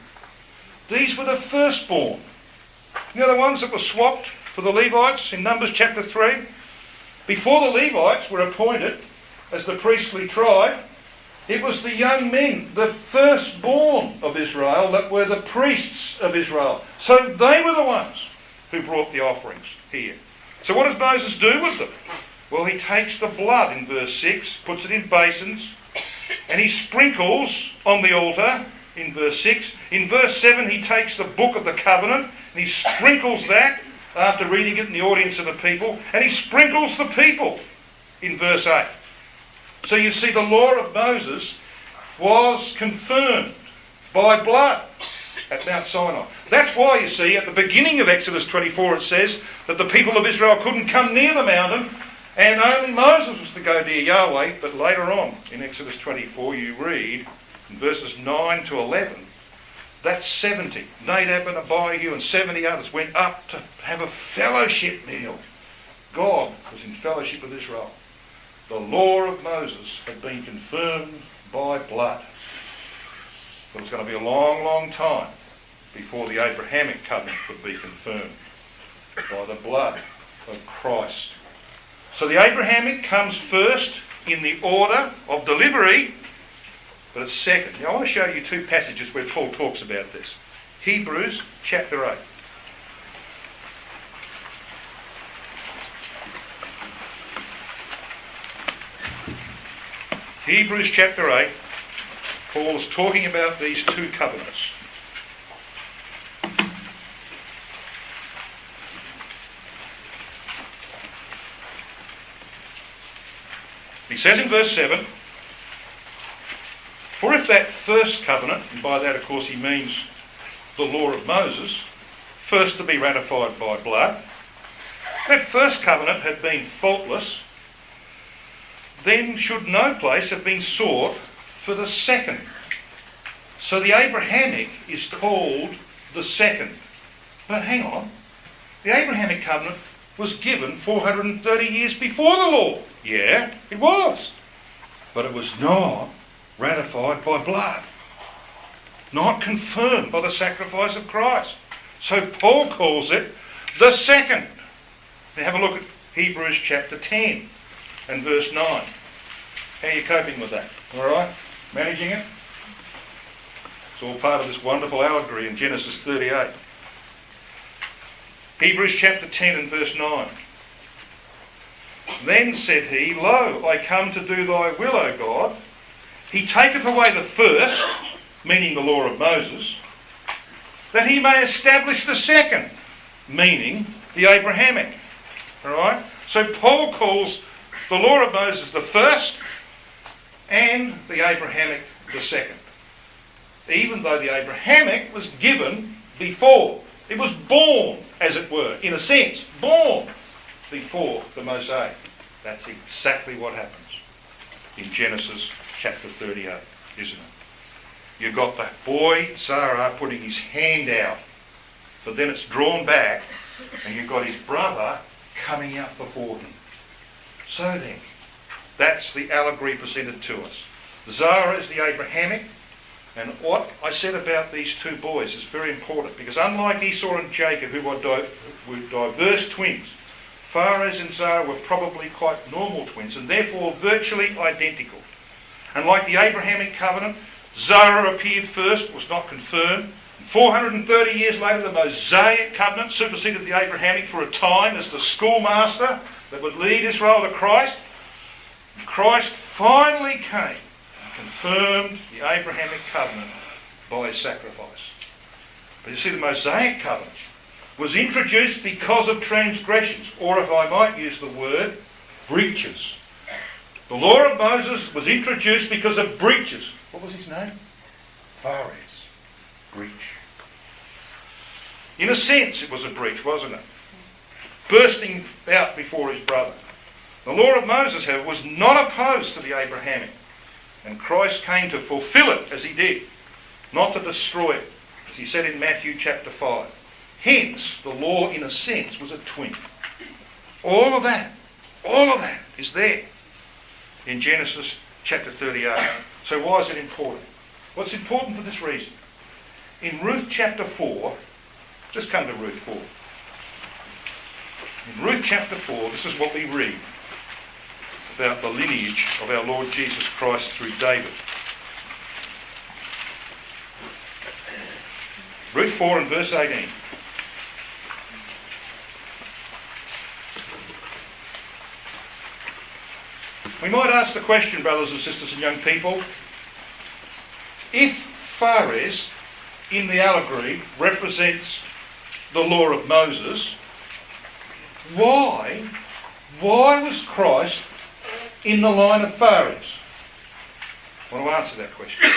Speaker 1: These were the firstborn. You know the ones that were swapped for the Levites in Numbers chapter 3? Before the Levites were appointed as the priestly tribe, it was the young men, the firstborn of Israel, that were the priests of Israel. So they were the ones who brought the offerings here. So what does Moses do with them? Well, he takes the blood in verse 6, puts it in basins, and he sprinkles on the altar in verse 6. In verse 7, he takes the book of the covenant, and he sprinkles that after reading it in the audience of the people, and he sprinkles the people in verse 8. So you see the law of Moses was confirmed by blood at Mount Sinai. That's why you see at the beginning of Exodus 24 it says that the people of Israel couldn't come near the mountain and only Moses was to go near Yahweh. But later on in Exodus 24 you read in verses 9 to 11 that 70, Nadab and Abihu and 70 others went up to have a fellowship meal. God was in fellowship with Israel. The law of Moses had been confirmed by blood. It was going to be a long, long time before the Abrahamic covenant would be confirmed by the blood of Christ. So the Abrahamic comes first in the order of delivery, but it's second. Now I want to show you two passages where Paul talks about this. Hebrews chapter 8. Hebrews chapter 8, Paul is talking about these two covenants. He says in verse 7, for if that first covenant, and by that of course he means the law of Moses, first to be ratified by blood, that first covenant had been faultless, then should no place have been sought for the second. So the Abrahamic is called the second. But hang on, the Abrahamic covenant was given 430 years before the law. Yeah, it was. But it was not ratified by blood, not confirmed by the sacrifice of Christ. So Paul calls it the second. Now have a look at Hebrews chapter 10 and verse 9. How are you coping with that? All right? Managing it? It's all part of this wonderful allegory in Genesis 38. Hebrews chapter 10 and verse 9. Then said he, Lo, I come to do thy will, O God. He taketh away the first, meaning the law of Moses, that he may establish the second, meaning the Abrahamic. All right? So Paul calls the law of Moses the first and the Abrahamic the second. Even though the Abrahamic was given before. It was born, as it were, in a sense, born before the Mosaic. That's exactly what happens in Genesis chapter 38, isn't it? You've got the boy, Sarah, putting his hand out, but then it's drawn back, and you've got his brother coming out before him. So then, that's the allegory presented to us. Zara is the Abrahamic, and what I said about these two boys is very important, because unlike Esau and Jacob, who were diverse twins, Pharez and Zara were probably quite normal twins, and therefore virtually identical. And like the Abrahamic covenant, Zara appeared first, was not confirmed. 430 years later, the Mosaic covenant superseded the Abrahamic for a time as the schoolmaster that would lead Israel to Christ. And Christ finally came and confirmed the Abrahamic covenant by his sacrifice. But you see, the Mosaic covenant was introduced because of transgressions, or if I might use the word, breaches. The law of Moses was introduced because of breaches. What was his name? Pharez. Breach. In a sense, it was a breach, wasn't it? Bursting out before his brother. The law of Moses, however, was not opposed to the Abrahamic. And Christ came to fulfill it as he did, not to destroy it, as he said in Matthew chapter 5. Hence, the law, in a sense, was a twin. All of that is there in Genesis chapter 38. So why is it important? Well, it's important for this reason. In Ruth chapter 4, just come to Ruth 4. In Ruth chapter 4, this is what we read about the lineage of our Lord Jesus Christ through David. Ruth 4 and verse 18. We might ask the question, brothers and sisters and young people, if Pharez in the allegory represents the law of Moses, why was Christ in the line of Pharez? I want to answer that question.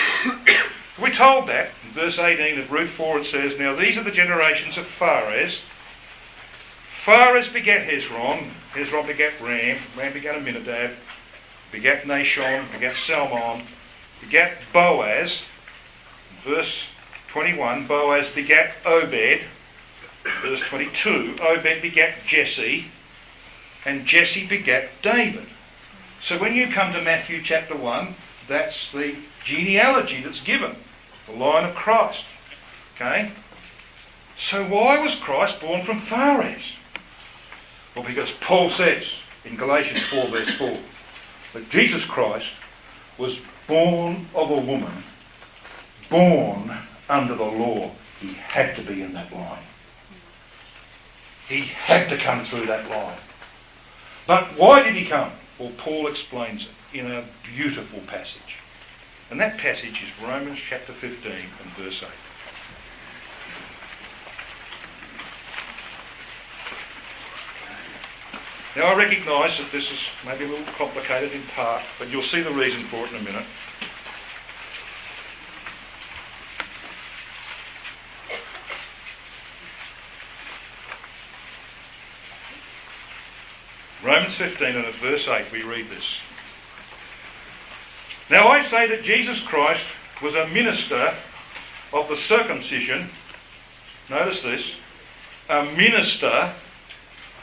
Speaker 1: We're told that in verse 18 of Ruth 4 it says, Now these are the generations of Pharez. Pharez begat Hezron, Hezron begat Ram, Ram begat Amminadab, begat Nashon, begat Salmon, begat Boaz. Verse 21, Boaz begat Obed. Verse 22, Obed begat Jesse, and Jesse begat David. So when you come to Matthew chapter 1, that's the genealogy that's given, the line of Christ. Okay? So why was Christ born from Pharez? Well, because Paul says in Galatians 4 verse 4, that Jesus Christ was born of a woman, born under the law. He had to be in that line. He had to come through that line. But why did he come? Well, Paul explains it in a beautiful passage. And that passage is Romans chapter 15 and verse 8. Now I recognise that this is maybe a little complicated in part, but you'll see the reason for it in a minute. Romans 15 and at verse 8 we read this. Now I say that Jesus Christ was a minister of the circumcision. Notice this. A minister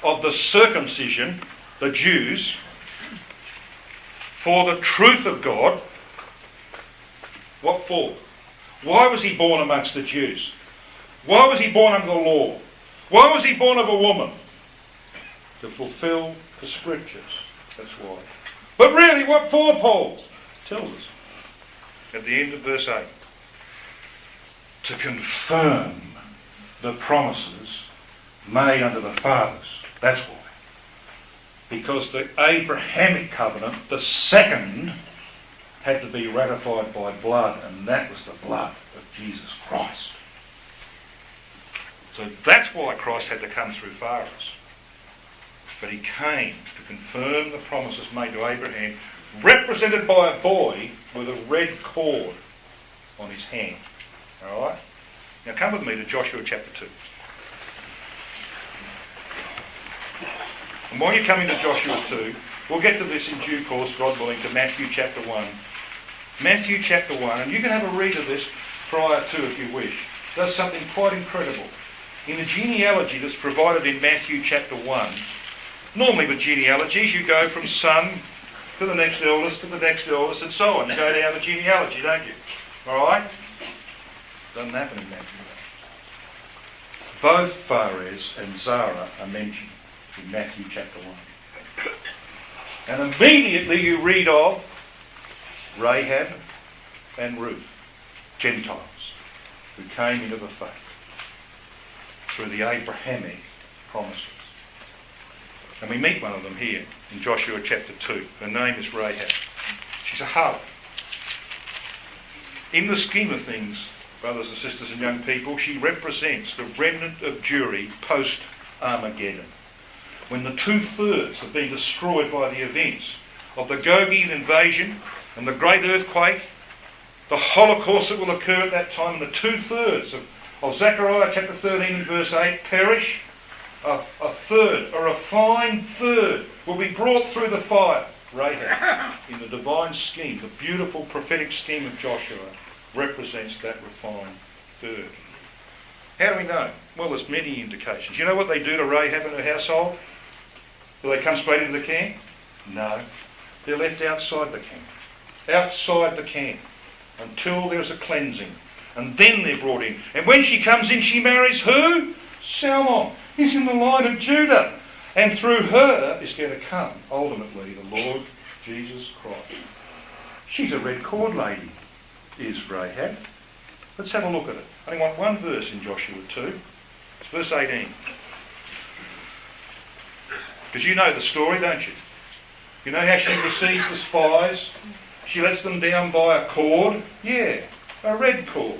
Speaker 1: of the circumcision, the Jews, for the truth of God. What for? Why was he born amongst the Jews? Why was he born under the law? Why was he born of a woman? To fulfill the scriptures. That's why. But really, what for, Paul? Tells us at the end of verse 8. To confirm the promises made unto the fathers. That's why. Because the Abrahamic covenant, the second, had to be ratified by blood, and that was the blood of Jesus Christ. So that's why Christ had to come through fathers. But he came to confirm the promises made to Abraham, represented by a boy with a red cord on his hand. Alright? Now come with me to Joshua chapter 2. And while you're coming to Joshua 2, we'll get to this in due course, God willing, to Matthew chapter 1. Matthew chapter 1, and you can have a read of this prior to if you wish. It does something quite incredible. In the genealogy that's provided in Matthew chapter 1, normally with genealogies you go from son to the next eldest, to the next eldest, and so on. You go down the genealogy, don't you? Alright? Doesn't happen in Matthew. Both Phares and Zara are mentioned in Matthew chapter 1. And immediately you read of Rahab and Ruth, Gentiles, who came into the faith through the Abrahamic promises. And we meet one of them here in Joshua chapter 2. Her name is Rahab. She's a harlot. In the scheme of things, brothers and sisters and young people, she represents the remnant of Jewry post-Armageddon, when the 2/3 have been destroyed by the events of the Gogian invasion and the great earthquake, the Holocaust that will occur at that time, and the 2/3 of Zechariah chapter 13 and verse 8 perish. A third, a refined third, will be brought through the fire. Rahab, in the divine scheme, the beautiful prophetic scheme of Joshua, represents that refined third. How do we know? Well, there's many indications. You know what they do to Rahab and her household? Do they come straight into the camp? No. They're left outside the camp. Outside the camp. Until there's a cleansing. And then they're brought in. And when she comes in, she marries who? Salmon. He's in the line of Judah. And through her is going to come, ultimately, the Lord Jesus Christ. She's a red cord lady, is Rahab. Let's have a look at it. I only want one verse in Joshua 2. It's verse 18. Because you know the story, don't you? You know how she receives the spies? She lets them down by a cord. Yeah, a red cord.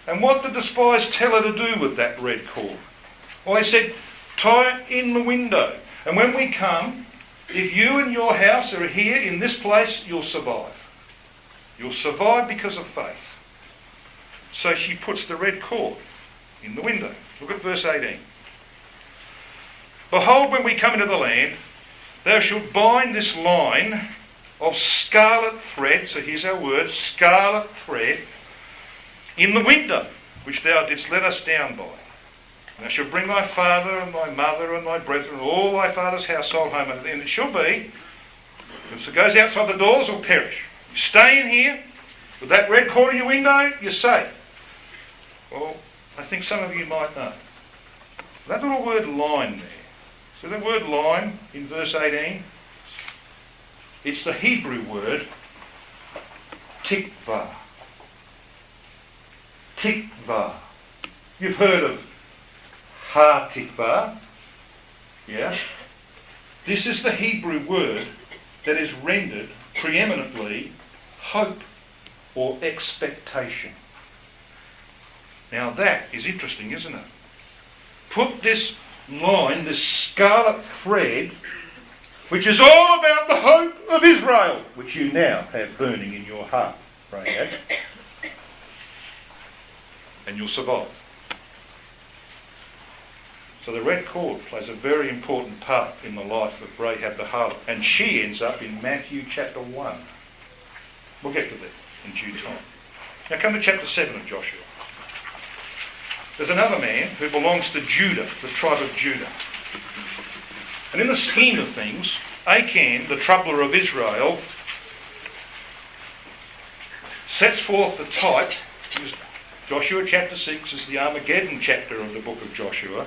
Speaker 1: And what did the spies tell her to do with that red cord? Well, they said, tie it in the window. And when we come, if you and your house are here in this place, you'll survive. You'll survive because of faith. So she puts the red cord in the window. Look at verse 18. Behold, when we come into the land, thou shalt bind this line of scarlet thread, so here's our word, scarlet thread, in the window, which thou didst let us down by. And thou shalt bring thy father and thy mother and thy brethren, and all thy father's household home, and it shall be, if it goes outside the doors, will perish. You stay in here, with that red cord in your window, you're safe. Well, I think some of you might know. That little word line there. So the word line in verse 18, it's the Hebrew word tikvah. Tikvah. You've heard of ha-tikvah. Yeah? This is the Hebrew word that is rendered preeminently hope or expectation. Now that is interesting, isn't it? Put this line, this scarlet thread, which is all about the hope of Israel, which you now have burning in your heart, Rahab. And you'll survive. So the red cord plays a very important part in the life of Rahab the harlot, and she ends up in Matthew chapter 1. We'll get to that in due time. Now come to chapter 7 of Joshua. There's another man who belongs to Judah, the tribe of Judah. And in the scheme of things, Achan, the troubler of Israel, sets forth the type. Joshua chapter 6 is the Armageddon chapter of the book of Joshua.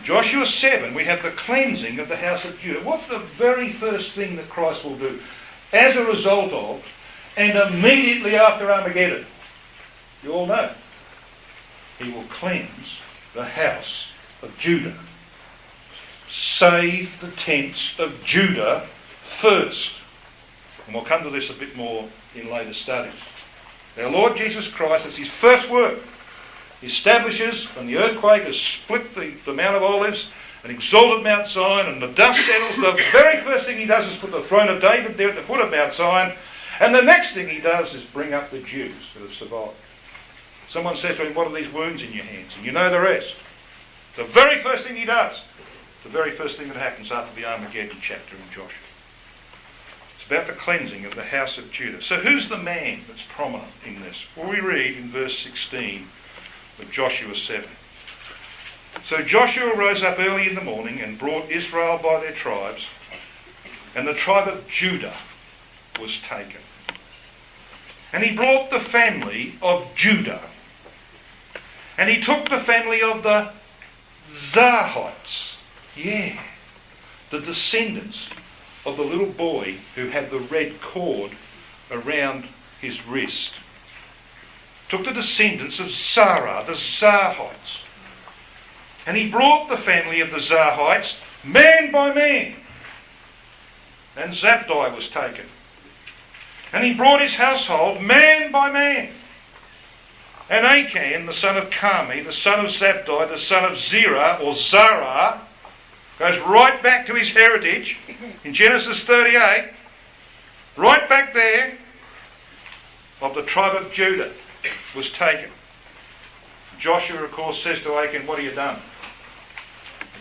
Speaker 1: Joshua 7, we have the cleansing of the house of Judah. What's the very first thing that Christ will do as a result of and immediately after Armageddon? You all know. He will cleanse the house of Judah. Save the tents of Judah first. And we'll come to this a bit more in later studies. Our Lord Jesus Christ, it's his first work. He establishes, when the earthquake has split the Mount of Olives and exalted Mount Zion and the dust settles, the very first thing he does is put the throne of David there at the foot of Mount Zion, and the next thing he does is bring up the Jews that have survived. Someone says to him, what are these wounds in your hands? And you know the rest. The very first thing he does, the very first thing that happens after the Armageddon chapter in Joshua. It's about the cleansing of the house of Judah. So who's the man that's prominent in this? Well, we read in verse 16 of Joshua 7. So Joshua rose up early in the morning and brought Israel by their tribes, and the tribe of Judah was taken. And he brought the family of Judah, and he took the family of the Zarhites, the descendants of the little boy who had the red cord around his wrist. Took the descendants of Sarah, the Zarhites. And he brought the family of the Zarhites man by man. And Zabdi was taken. And he brought his household man by man. And Achan, the son of Carmi, the son of Zabdi, the son of Zerah, or Zara, goes right back to his heritage in Genesis 38, right back there, of the tribe of Judah, was taken. Joshua, of course, says to Achan, what have you done?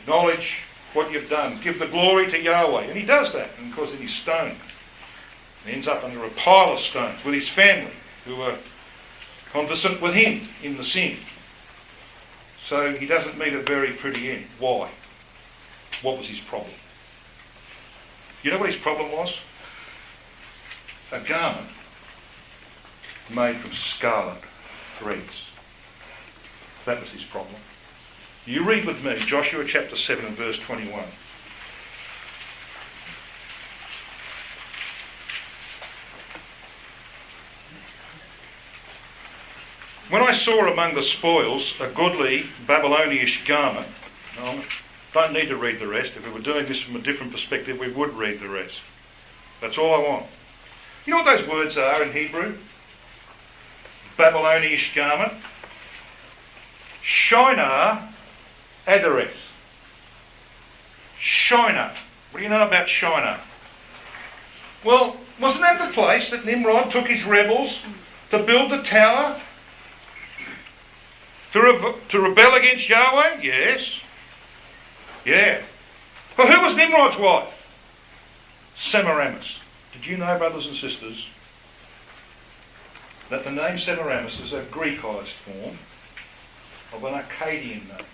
Speaker 1: Acknowledge what you've done. Give the glory to Yahweh. And he does that, and of course he's stoned. He ends up under a pile of stones with his family, who were conversant with him in the sin. So he doesn't meet a very pretty end. Why? What was his problem? You know what his problem was? A garment made from scarlet threads. That was his problem. You read with me Joshua chapter 7 and verse 21. When I saw among the spoils a goodly Babylonish garment, don't need to read the rest. If we were doing this from a different perspective, we would read the rest. That's all I want. You know what those words are in Hebrew? Babylonish garment. Shinar Adareth. Shinar. What do you know about Shinar? Well, wasn't that the place that Nimrod took his rebels to build the tower? To rebel against Yahweh? Yes. Yeah. Well, who was Nimrod's wife? Semiramis. Did you know, brothers and sisters, that the name Semiramis is a Greekised form of an Akkadian name?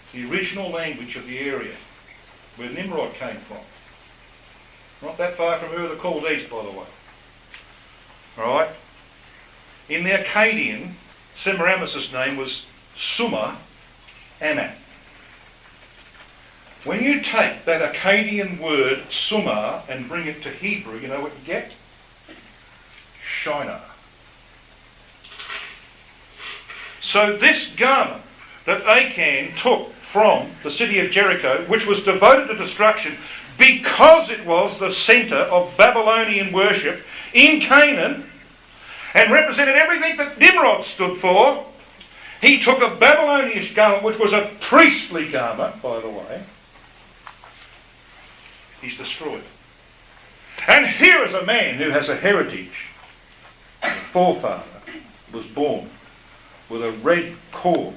Speaker 1: It's the original language of the area where Nimrod came from. Not that far from Ur the Chaldees, by the way. Alright? In the Akkadian, Semiramis' name was Summa Amat. When you take that Akkadian word, Summa, and bring it to Hebrew, you know what you get? Shinar. So this garment that Achan took from the city of Jericho, which was devoted to destruction because it was the centre of Babylonian worship in Canaan, and represented everything that Nimrod stood for, He took a Babylonian garment, which was a priestly garment, by the way. He's destroyed. And here is a man who has a heritage. The forefather was born with a red cord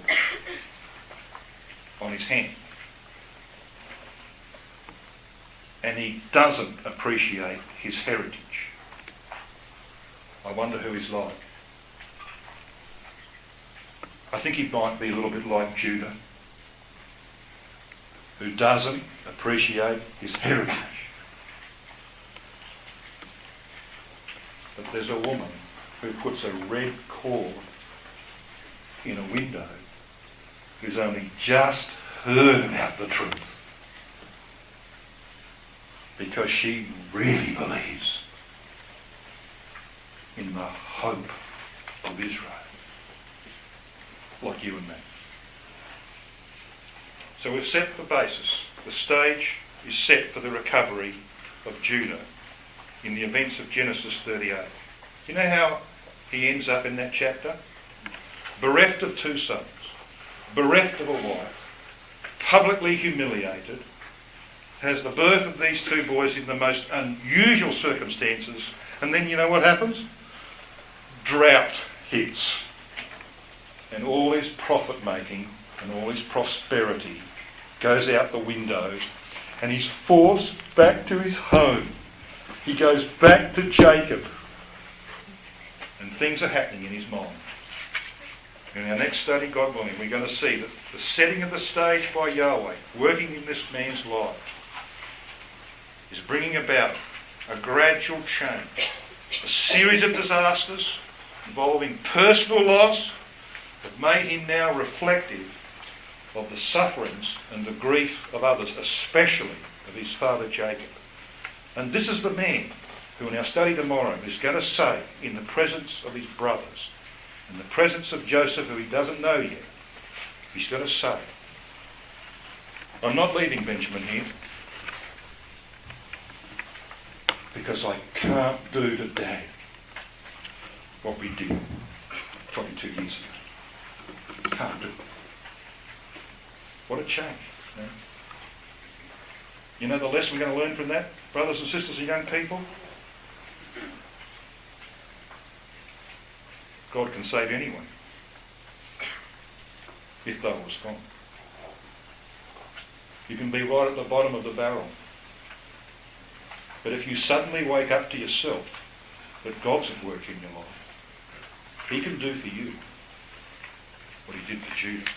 Speaker 1: on his hand. And he doesn't appreciate his heritage. I wonder who he's like. I think he might be a little bit like Judah, who doesn't appreciate his heritage. But there's a woman who puts a red cord in a window who's only just heard about the truth because she really believes in the hope of Israel, like you and me. So we've set the basis. The stage is set for the recovery of Judah in the events of Genesis 38. Do you know how he ends up in that chapter? Bereft of two sons, bereft of a wife, publicly humiliated, has the birth of these two boys in the most unusual circumstances, and then you know what happens? Drought hits. And all his profit making and all his prosperity goes out the window, and he's forced back to his home. He goes back to Jacob, and things are happening in his mind. In our next study, God willing, we're going to see that the setting of the stage by Yahweh, working in this man's life, is bringing about a gradual change. A series of disasters involving personal loss have made him now reflective of the sufferings and the grief of others, especially of his father Jacob. And this is the man who in our study tomorrow is going to say, in the presence of his brothers, in the presence of Joseph, who he doesn't know yet, he's going to say, I'm not leaving Benjamin here because I can't do to Dad what we did 22 years ago. Can't do it. What a change. You know the lesson we're going to learn from that, brothers and sisters and young people? God can save anyone if they'll respond. You can be right at the bottom of the barrel. But if you suddenly wake up to yourself that God's at work in your life, he can do for you what he did for Judah.